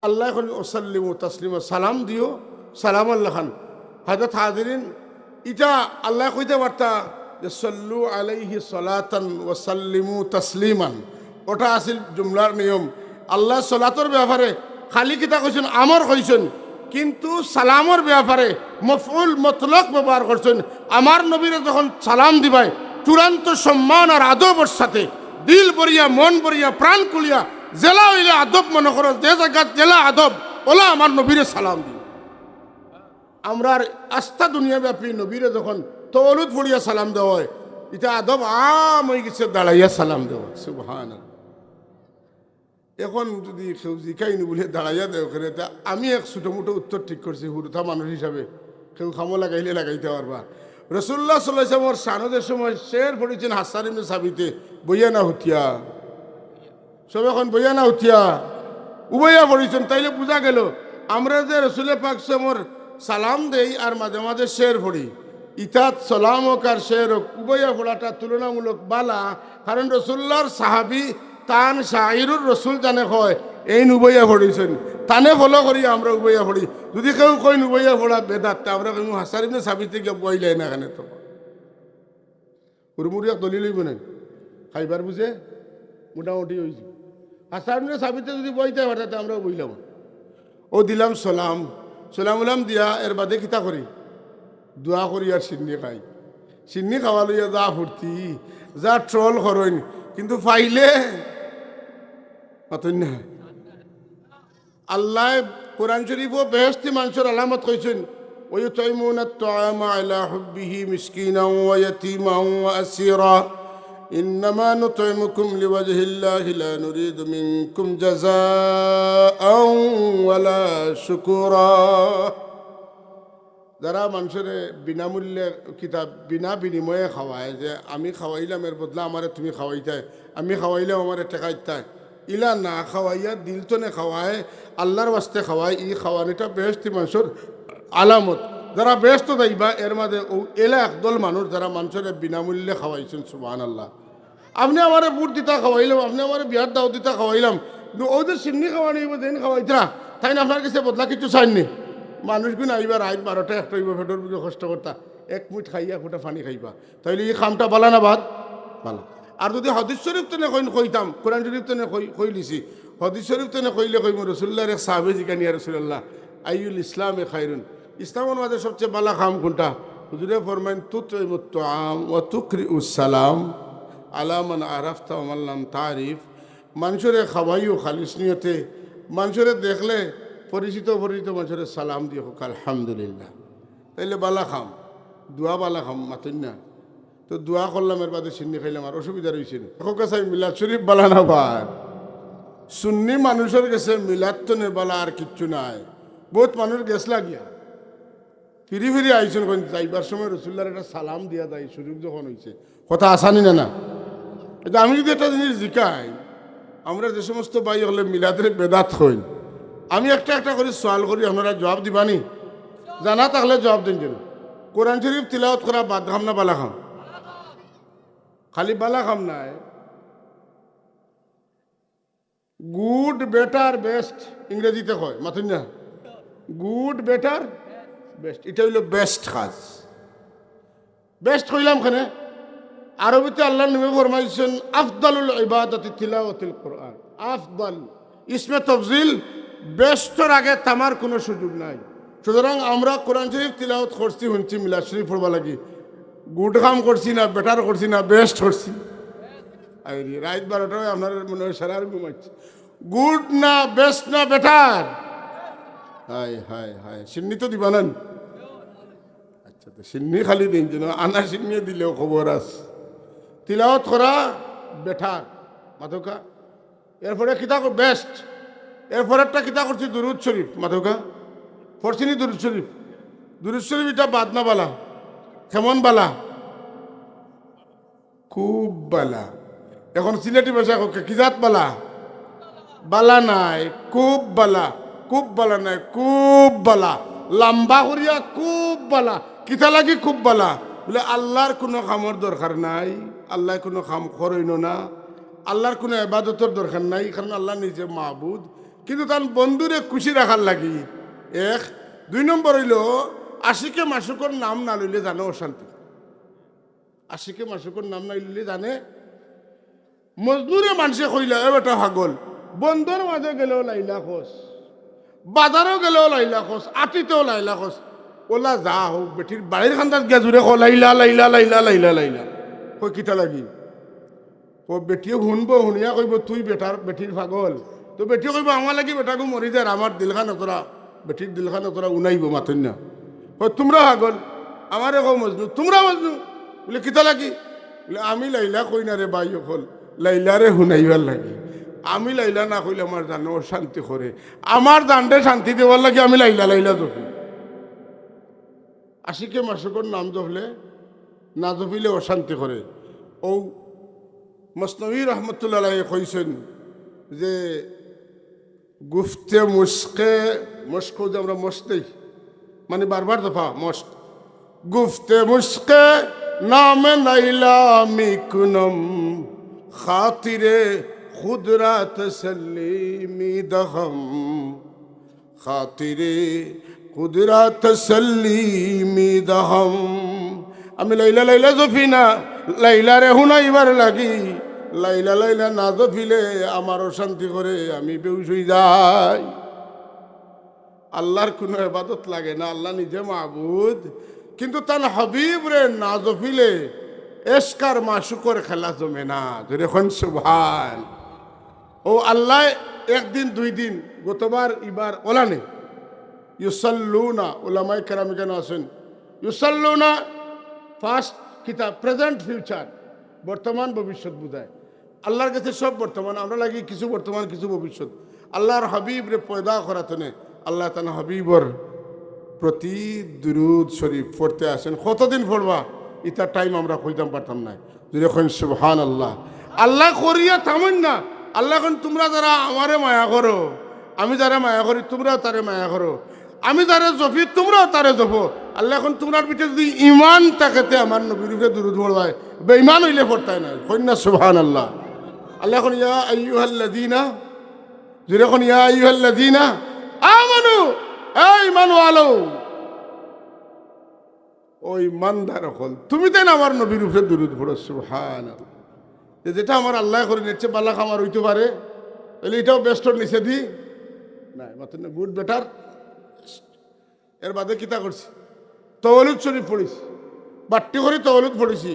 আল্লাহ এখন ওসাল্লিমু তাসলিমা সালাম দিও সালাম আল্লাহ খান হাজরত হাজিরিন ইটা আল্লাহ কইতে পারতা যে সল্লু আলাইহি সলাতান ওয়াসাল্লিমু তাসলিমান ওটা আসিল জুমলার নিয়ম আল্লাহ সলাতর ব্যাপারে খালি কিতা কইছেন আমর কইছেন কিন্তু সালামর ব্যাপারে মফউল মতলক ব্যবহার করছেন আমার নবীরে যখন সালাম দিবাই চূড়ান্ত সম্মান আর আদবের সাথে দিল ভরিয়া মন ভরিয়া প্রাণ খুলিয়া জেলা হইলে আদব মনে করো যে জায়গা জেলা আদব ওলা আমার নবীরে সালাম দিই আমরা আস্থা দুনিয়া ব্যাপী নবীরে যখন তৌলুদ ফুড়িয়া সালাম দেওয়া হয় এটা আদব আম হয়ে গেছে দাঁড়াইয়া সালাম দেওয়া সুবহানাল্লাহ এখন যদি কেউ জিকাইনি বলে দাঁড়াইয়া দেওয়া করে তা আমি এক ছোটো মোটো উত্তর ঠিক করছি হুরুথা মানুষ হিসাবে কেউ খামো লাগাইলে লাগাইতে পারবা রসুল্লাহ সাল্লাল্লাহু সানদের সময় শের পড়েছেন হাসান ইবনে সাবিতে বইয়া না হুতিয়া সব এখন বইয়া না উঠিয়া উবইয়া পড়িছেন তাইলে বোঝা গেল আমরা যে রসুলের পাক সমর সালাম দেই আর মাঝে মাঝে শের পড়ি ইতাত সালাম হোক আর শের হোক উবইয়া পড়াটা তুলনামূলক বালা কারণ রসুল্লাহর সাহাবি তান শাহিরুর রসুল জানে হয় এই নুবইয়া পড়িছেন তানে ফলো করি আমরা উবইয়া পড়ি যদি কেউ কই নুবইয়া পড়া বেদাত আমরা কেউ হাসার ইবনে সাবিতে গিয়ে বইলাই না এখানে তো হুড়মুড়িয়া দলি লইব না খাইবার বুঝে মোটামুটি হয়েছে হাসান সাবিতে যদি বইতে পারতে আমরা বইলাম ও দিলাম সালাম সালাম উলাম দিয়া এর বাদে কিতা করি দোয়া করি আর সিন্নি খাই সিন্নি খাওয়া লইয়া যা ফুর্তি যা ট্রল করেন কিন্তু পাইলে মাতন না আল্লাহ কোরআন শরীফ ও বেহেশতি মানুষের আলামত কইছেন ওই তাইমুনা তাআমা আলা হুব্বিহি মিসকিনাও ওয়া ইয়াতীমান ওয়া আসীরা إنما نطعمكم لوجه الله لا نريد منكم جزاء ولا شكورا যারা মানুষের বিনামূল্যে কিতাব বিনা বিনিময়ে খাওয়ায় যে আমি খাওয়াইলাম এর বদলা আমারে তুমি খাওয়াইতাই আমি খাওয়াইলাম আমারে টেকাইতাই ইলা না খাওয়াইয়া দিল তো নে খাওয়ায় আল্লাহর বাস্তে খাওয়ায় ই খাওয়ানিটা বেহেশতি মানুষের আলামত যারা ব্যস্ত যাইবা এর মাঝে এলা একদল মানুষ যারা মানুষের বিনামূল্যে খাওয়াইছেন সুবহানাল্লাহ আপনি আমার বুট দিতা খাওয়াইলাম আপনি আমার বিয়ার দাও দিতা খাওয়াইলাম কিন্তু ওদের সিন্নি খাওয়া নেই দেন খাওয়াইতরা তাই না আপনার কাছে বদলা কিছু চাইনি মানুষগুলো আইবা রাত 12টা একটা হইব ফেটোর বুঝে কষ্ট করতা এক মুঠ খাইয়া ফুটা পানি খাইবা তাইলে এই খামটা বালা না বাদ বালা আর যদি হদিস শরীফ তেনে কইতাম কোরআন শরীফ তেনে কইলিছি হদিস শরীফ তেনে কইলে কইম রসুল্লাহর এক সাহাবে জিকানিয়া রসুল্লাহ আইউল ইসলামে খাইরুন ইসলামের মাঝে সবচেয়ে বালা খাম কোনটা হুজুরে ফরমাইন তুতইমুত তুআম ওয়া তুকরিউস সালাম আলা মান আরাফতা ওয়া মান লাম তারিফ মানুষরে খাওয়াইও খালিস নিয়তে মানুষরে দেখলে পরিচিত মানুষরে সালাম দিও আলহামদুলিল্লাহ তাইলে বালা খাম দোয়া বালা খাম মাতন না তো দোয়া করলাম এর বাদে সিন্নি খাইলাম আর অসুবিধা রয়েছে না কাছে মিলাদ শরীফ বালা না ভাই সুন্নি মানুষের কাছে মিলাদ তো নে বালা আর কিচ্ছু নাই বহুত মানুষ গেছ লাগিয়া ফিরি ফিরি আইসেন যাইবার সময় রসুল্লার একটা সালাম দিয়া যায় সুযোগ যখন হয়েছে কথা আসানি না এটা আমি যদি একটা জিনিস জিকাই আমরা যে সমস্ত ভাই হলে মিলাদের বেদাত হই আমি একটা একটা করে সওয়াল করি আপনারা জবাব দিবানি জানা তাহলে জবাব দিন যেন কোরআন শরীফ তিলাওয়াত করা বাদ খাম না বালা খাম খালি বালা খাম নাই গুড বেটার বেস্ট ইংরেজিতে কয় মাথুন না গুড বেটার বেস্ট এটা হইল বেস্ট কাজ বেস্ট হইলাম খানে আরবিতে আল্লাহ নবী ফরমাইছেন আফদালুল ইবাদাতি তিলাওয়াতুল কোরআন আফদাল ইসমে তফজিল বেস্টর আগে তামার কোনো সুযোগ নাই সুতরাং আমরা কোরআন শরীফ তিলাওয়াত করছি শুনছি মিলাদ শরীফ পড়বা লাগি গুড কাম করছি না বেটার করছি না বেস্ট করছি রাত 12টায় আপনার মনে হয় সারা ঘুমাচ্ছি গুড না বেস্ট না বেটার হাই হাই হাই সিন্নি তো দিবা না আচ্ছা তো সিন্নি খালি দিন যেন আনা সিন্নি দিলেও খবর আছে তিলাওয়াত করা বেটার মাথকা এরপরে কিতা বেস্ট এরপরে একটা কিতা করছি দুরুদ শরীফ মাথকা পড়ছিনি দুরুদ শরীফ এটা বাদ না বালা কেমন বালা খুব বালা এখন সিলেটি ভাষা কি জাত বালা বালা নাই খুব বালা খুব বালা নাই খুব বালা লম্বা করিয়া খুব বালা কিতা লাগি খুব বালা বলে আল্লাহর কোনো কামর দরকার নাই আল্লাহ কোনো কাম করেন না আল্লাহর কোনো ইবাদতের দরকার নাই কারণ আল্লাহ নিজে মাহবুদ কিন্তু তার বন্ধুরে খুশি রাখার লাগি এক। 2 নম্বর হইল আশিকে মাসুকর নাম না লইলে জানে অশান্তি। আশিকে মাসুকর নাম না লইলে জানে। মজনুরে মানুষে কইলা এ বেটা পাগল, বন্ধুর মাঝে গেলেও লাইলা খোস, বাজারও গেলেও লাইলা খোস, আটিতেও লাইলা খোস। ওলা যা হোক বেটির বাড়ির খান্দাত গিয়া জুড়ে খো লাইলা লাইলা লাইলা লাইলা লাইলা কই কিতা লাগি। ও বেটিও শুনবো, শুনিয়া কইব তুই বেটির পাগল। তো বেটিও কইব আমার লাগি বেটাকে মরি যায়, আমার দিলখান অতরা বেটির দিলখান অতরা উনাইব মাতন না। ও তোমরা পাগল, আমারে কো মজনু, তোমরা মজনু বলে কিতা লাগি। বলে আমি লাইলা কই না রে ভাই হল, লাইলারে শুনাইবার লাগে। আমি লাইলা না কইলে আমার জানো শান্তি করে, আমার জানতে শান্তি দেওয়ার লাগে আমি লাইলা লাইলা জপি। আশিকে মাসুকর নাম জপলে না জপিলে অশান্তি করে। ও মসনবী রহমতুল্লাহ কইছেন যে গুফতে মুস্কে, মস্কো যে আমরা মস্তেই মানে বারবার দফা মস্ক, গুফতে মুস্কে নামে নাইলা মিকুনম খাতিরে খুদরা তসল্লিমি দহম, খাতিরে খুদরা তসল্লিমি দহম। আমি লাইলা লাইলা জফি না, লাইলা রে হুনাইবার লাগি। লাইলা লাইলা না জফিলে আমার অশান্তি করে, আমি বেউস হই যাই। আল্লাহর কোনো ইবাদত লাগে না, আল্লাহ নিজে মাবুদ। কিন্তু তার হাবিব রে না জফিলে এসকার মাসুকর খেলা জমে না। যখন সুবহান। ও আল্লাহ একদিন 2 দিন, গতবার এবার ওলানে ইউসাল্লুনা, ওলামায়ে কেরাম কেন আছেন ইউসাল্লুনা ফার্স্ট কিতাব প্রেজেন্ট ফিউচার, বর্তমান ভবিষ্যৎ বুঝায়। আল্লাহর কাছে সব বর্তমান, আমরা লাগি কিছু বর্তমান কিছু ভবিষ্যৎ। আল্লাহর হাবিব রে পয়দা করাতনে আল্লাহ তাআলা হাবিবর প্রতি দুরুদ শরীফ পড়তে আসেন। কতদিন পড়বা এটা টাইম আমরা কইতাম পারতাম না। যখন সুবহানাল্লাহ আল্লাহ করিয়া থামেন না। আল্লাহ এখন তোমরা যারা আমারে মায়া করো, আমি যারা মায়া করি তোমরাও তারে মায়া করো, আমি যারা জফি তোমরাও তারে জফো। আল্লাহ এখন তোমার পিঠে যদি ইমান তাকাতে আমার নবীর উপরে দুরূদ পড়বায়, বেঈমান হইলে পড়তাই না। কন্যা সুবহানাল্লাহ। আল্লাহ এখন ইয়া আইয়ুহাল্লাযীনা, যখন ইয়া আইয়ুহাল্লাযীনা আমানু, এই ইমান ওয়ালো, ওই ইমানদার হল তুমি তাই না আমার নবীর উপরে দুরূদ পড়ো। সুবহানাল্লাহ। যেটা আমার আল্লাহ করে নিচ্ছে বাল্লাহ আমার হইতে পারে, তাহলে এটাও বেস্টর নিচে দি না, মাত্র গুড বেটার। এর বাদে কিতা করছি, তাওয়ালুদ শরীফ পড়েছি, বাট্টি করে তাওয়ালুদ পড়েছি।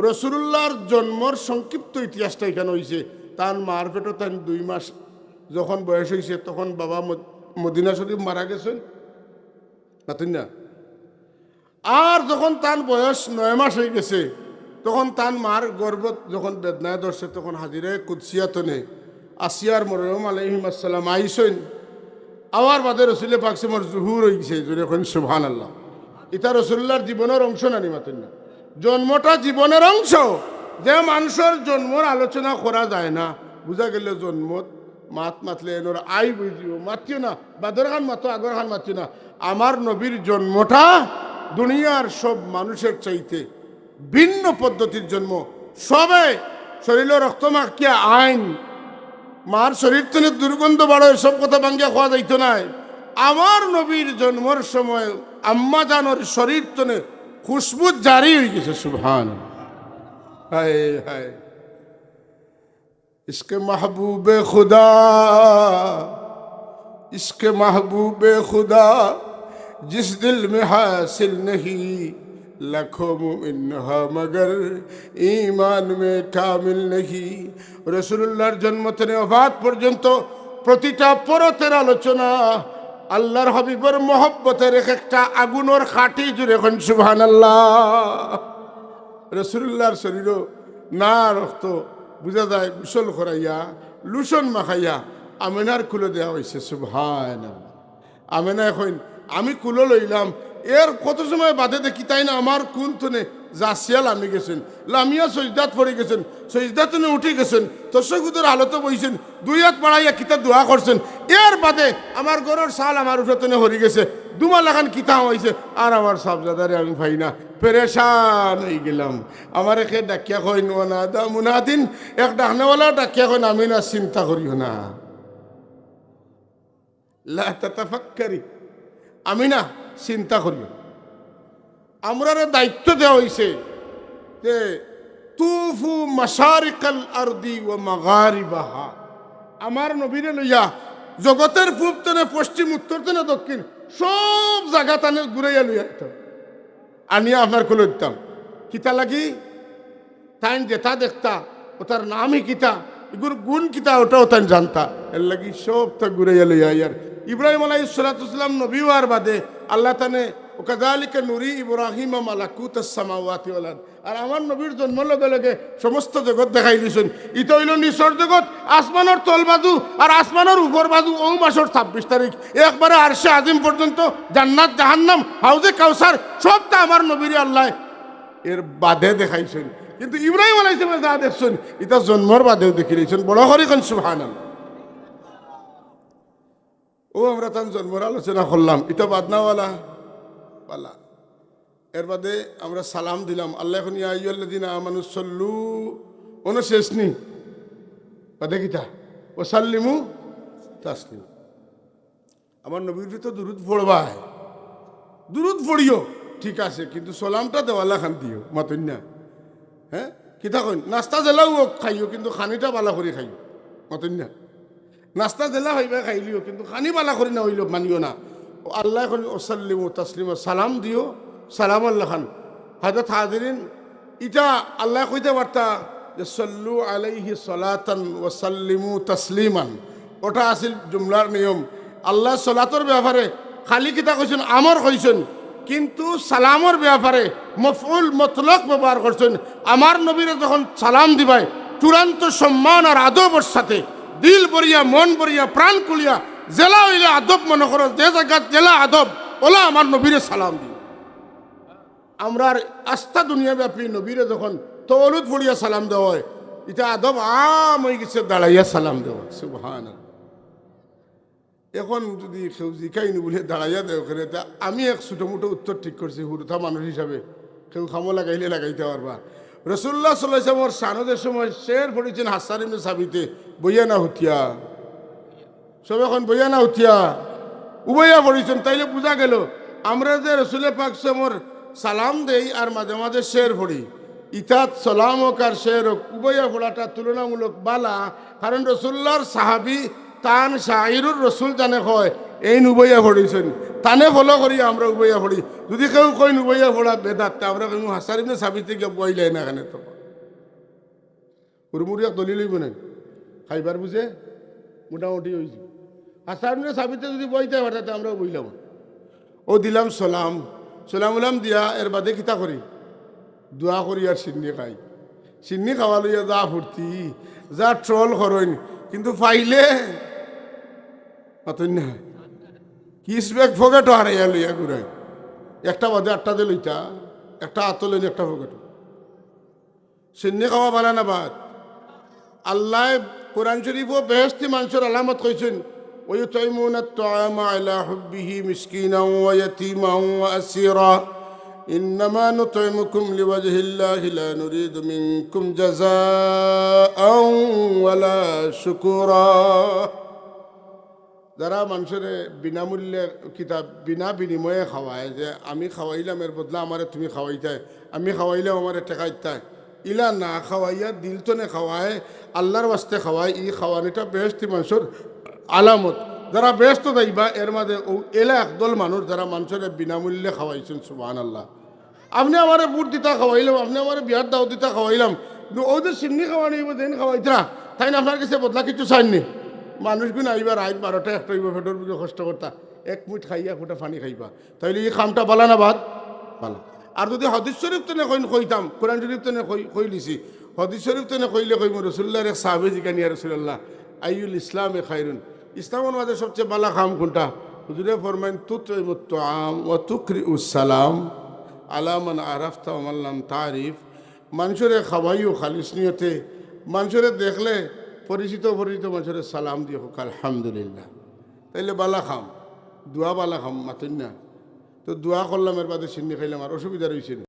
রাসূলুল্লাহর জন্মর সংক্ষিপ্ত ইতিহাসটা এখানে হয়েছে। তার মার পেটে তার 2 মাস যখন বয়স হয়েছে তখন বাবা মদিনা শরীফ মারা গেছেন মাতুন না। আর যখন তার বয়স 9 মাস হয়ে গেছে তখন তার মার গর্ভত যখন বেদনায় ধরছে তখন হাজিরে কুদসিয়াতনে আসিয়ার মরিয়ম আলাইহিস সালাম আইসেন। আওয়ার বাদে রসুলে পাকছে মোর জুহুর হয়ে গেছে। যখন সুবহানাল্লাহ। এটা রসুল্লাহর জীবনের অংশ নানি মাতুন না, জন্মটা জীবনের অংশ। যে মানুষের জন্মর আলোচনা করা যায় না, বুঝা গেলে জন্মত মাত মাতলে এনোর আই বুঝিও মাতিও না, বাদর খান মাতো আগর খান মাতিও না। আমার নবীর জন্মটা দুনিয়ার সব মানুষের চাইতে ভিন্ন পদ্ধতির জন্ম। সবে শরীর রক্ত মাখিয়া আইন, মার শরীর তনে দুর্গন্ধ বাড়ো, এসব কথা ভাঙ্গিয়া খাওয়া যাইত নাই। আমার নবীর জন্মর সময় আম্মা জানোর শরীর তনে খুশবু জারি হয়ে গেছে। সুবহান। হায় হায় ইসকে মাহবুবে খুদা, ইসকে মাহবুবে খুদা जिस दिल में हासिल नहीं लाखों मुमिन हा मगर ईमान में कामिल नहीं। रसूलुल्लाहर जन्म থেকে ওফাত পর্যন্ত প্রতিটা পরতের আলোচনা আল্লাহর হাবিবের মহব্বতের একটা আগুনের খাঁটি জুড়ে কোন সুবহানাল্লাহ। রসুল্লাহর শরীর না রক্ত বুঝা যায়, গোসল করাইয়া লুসন মাখাইয়া আমেনার কুলে দেওয়া হয়েছে। সুবহানাল্লাহ। আমেনা এখন আমি কুলো লইলাম, এর কত সময় বাদে দেখি তাই না আমার কোন তনে জাসিয়া লামি গেছেন, লামিয়া সজদাত পড়ে গেছেন, সজদাত উঠে গেছেন, তসগুদের হালতে বইছেন, 2 হাত বাড়াইয়া কিতা দোয়া করছেন। এর বাদে আমার গরুর সাল আমার উঠে তনে হরি গেছে, 2 মাল লাগান কিতা হয়েছে। আর আমার সাবজাদারে আমি ভাই না, পেরেশান হয়ে গেলাম। আমার একে ডাকিয়া কই না মুনাদিন, এক ডাকনেওয়ালা ডাকিয়া কই আমি না চিন্তা করিও না। লা তাতাফাক্কারি, আমি না চিন্তা করিও। আমরার দায়িত্ব দেওয়া হয়েছে যে তুফু মাশারিকাল আরদি ওয়া মাগারিবাহা, আমার নবীরে লইয়া জগতের পূব তেনে পশ্চিম, উত্তর তেনে দক্ষিণ সব জায়গা তানে ঘুরাইয়া লইয়া দিতাম, আনিয়া আপনার কোলে দিতাম। কিতা লাগি? তাই যেটা দেখতা ওটার নামই কিতা, এগুর গুণ কিতা ওটাও তাই জানতা, এর লাগি সব তা ঘুরাইয়া লইয়া ইয়ার। ইব্রাহিম আলাইহিস সালাম নবী হওয়ার বাদে আল্লাহ তানে ওকাযালিকা নুরি ইব্রাহিম মালাকুতাস সামাওয়াতি ওয়াল আরদ, আর আমার নবীর জন্ম লগে লগে সমস্ত জগৎ দেখাই দিছেন। ইটা হইল নিচর জগৎ, আসমানের তল বাজু আর আসমানের উপর বাজু। ও মাসের 26 তারিখ একবারে আরশে আজিম পর্যন্ত, জান্নাত জাহান্নাম হাউজে কাউসার সবটা আমার নবীর আল্লাহ এর বাদে দেখাইছেন। কিন্তু ইব্রাহিম আলাইহিস সালাম যা দেখছেন এটা জন্মর বাদেও দেখি দিয়েছেন। বড় হরি কোন সুবহানাল্লাহ। ও আমরা তার জন্মর আলোচনা করলাম, এটা বাদনাওয়ালা পালা। এর বাদে আমরা সালাম দিলাম। আল্লাহ এখন ইয়া আইয়ুহাল্লাযীনা আমানু সাল্লু, ওনো শেষ নি বাদে কিতা ও সাল্লিমু তাসলিম। আমার নবীর তো দুরুদ পড়বাই, দুরুদ পড়িও ঠিক আছে, কিন্তু সালামটা দেওয়ালা খান দিও মাতন না। হ্যাঁ কিতা কইন, নাস্তা জেলাও খাইও কিন্তু খানিটা বালা করে খাইও মাতন না। নাস্তা জেলা হইবা খাইলিও কিন্তু খানি বালা করে না হইল মানিও না। আল্লাহ এখন ওসাল্লিমু তাসলিমা, সালাম দিও, সালাম আল্লাহ খান। হাজরত হাজিরিন, ইটা আল্লাহ কইতে পারতা যে সল্লু আলাইহি সলাতান ওয়াসাল্লিমু তাসলিমান, ওটা আছিল জুমলার নিয়ম। আল্লাহ সলাতর ব্যাপারে খালি কিতা কইছেন, আমর কইছেন, কিন্তু সালামর ব্যাপারে মফউল মতলক ব্যবহার করছেন। আমার নবীরে যখন সালাম দিবাই চূড়ান্ত সম্মান আর আদবের সাথে দিল ভরিয়া, মন ভরিয়া, প্রাণ খুলিয়া, জেলা হইলে আদব মনে করো, যে জায়গা জেলা আদব ওলা আমার নবীরে সালাম দিই। আমরা আস্থা দুনিয়া ব্যাপী নবীরে যখন তৌলুদ ভরিয়া সালাম দেওয়া হয়, এটা আদব আম হয়ে গেছে দাঁড়াইয়া সালাম দেওয়া। সুবহানাল্লাহ। এখন যদি কেউ জিকাইনি বলে দাঁড়াইয়া দেওয়া করে, তা আমি এক ছোটো মোটো উত্তর ঠিক করছি হুরুথা মানুষ হিসাবে, কেউ খামো লাগাইলে লাগাইতে পারবা। রাসূলুল্লাহ সাল্লাল্লাহু আলাইহি ওয়াসাল্লাম সানদের সময় শের পড়েছেন হাসান ইবনে সাবিতে, বইয়া না হুতিয়া, সব এখন বইয়া না উঠিয়া উবইয়া পড়িছেন। তাইলে বোঝা গেল আমরা যে রসুলের পাক সামর সালাম দেই আর মাঝে মাঝে শের পড়ি, ইতাত সালাম হোক আর শের হোক উবইয়া পড়াটা তুলনামূলক বালা। কারণ রসুল্লাহর সাহাবি তান শাহিরুর রসুল জানে কয় এই উবইয়া পড়িছেন, তানে ফলো করি আমরা উবইয়া পড়ি। যদি কেউ কই উবইয়া পড়া বেদাত, আমরা কই হাসান ইবনে সাবিতে গিয়ে বইলাই না এখানে। তো হুড়মুড়িয়া দলি লইব না, খাইবার বুঝে মোটামুটি হয়েছে। হাসান সাবিতে যদি বইতে পাঠাতে আমরা বইলাম, ও দিলাম সালাম, সালাম উলাম দিয়া এর বাদে কিতা করি, দোয়া করি আর সিন্নি খাই। সিন্নি খাওয়া লইয়া যা ফুর্তি, যা ট্রল করেন, কিন্তু পাইলে পাতেন না কিস ব্যাগ ফোকেটও হারাইয়া লইয়া ঘুরাই। একটা বাদে আটটা দিয়ে লইতা, একটা আতলেন একটা ফোকেটো। সিন্নি খাওয়া বানা না বাদ। আল্লাহ কোরআন শরীফ ও বেহেশতি মানুষের আলামত কইছেন, ويطعمون الطعام على حبه مسكينا ويتيما وأسيرا إنما نطعمكم لوجه الله لا نريد منكم جزاء ولا شكورا। যারা মানুষের বিনামূল্যে কিতাব বিনা বিনিময়ে খাওয়ায়, যে আমি খাওয়াইলাম এর বদলা আমারে তুমি খাওয়াইতাই, আমি খাওয়াইলাম আমারে টেকাইতাই, ইলা না খাওয়াইয়া দিল তো নে খাওয়ায়, আল্লাহর বাস্তে খাওয়ায়। ই খাওয়ানিটা বেহেশতি মানুষের আলামত। যারা ব্যস্ত যাইবা এর মাঝে এলা একদল মানুষ যারা মানুষের বিনামূল্যে খাওয়াইছেন। সুবহানাল্লাহ। আপনি আমার বুট দিতা খাওয়াইলাম, আপনি আমার বিয়ার দাও দিতা খাওয়াইলাম, কিন্তু ওদের সিন্নি খাওয়ানি দেন খাওয়াইতরা, তাই না আপনার কাছে বদলা কিছু চাইনি। মানুষগুলো আইবা রাত 12টা 1টা হইব, ফেটোর বুঝে কষ্ট করতা, এক মুঠ খাইয়া ফুটা পানি খাইবা, তাইলে এই খামটা বালা না বাদ বালা। আর যদি হাদিস শরীফ তেনে কইতাম, কোরআন শরীফ তেনে কই লিছি, হাদিস শরীফ তেনে কইলে কইম রাসূলুল্লাহর এক সাহাবী জিজ্ঞাসা ইয়া রাসূলুল্লাহ আইয়ুল ইসলামে খায়রুন, ইসলামের মাঝে সবচেয়ে বালা খাম কোনটা? হুজুরে ফরমাইন তুতইমুত তুআম ওয়া তুকরিউস সালাম আলা মান আরাফতা ওয়া মান লাম তারিফ। মানুষরে খাওয়াইও খালিস নিয়তে, মানুষরে দেখলে পরিচিত মানুষের সালাম দিয়ে হোক আলহামদুলিল্লাহ, তাইলে বালা খাম, দোয়া বালা খাম মাতেন না। তো দোয়া করলাম এর বাদে সিন্নি খাইলাম আর অসুবিধা রয়েছে।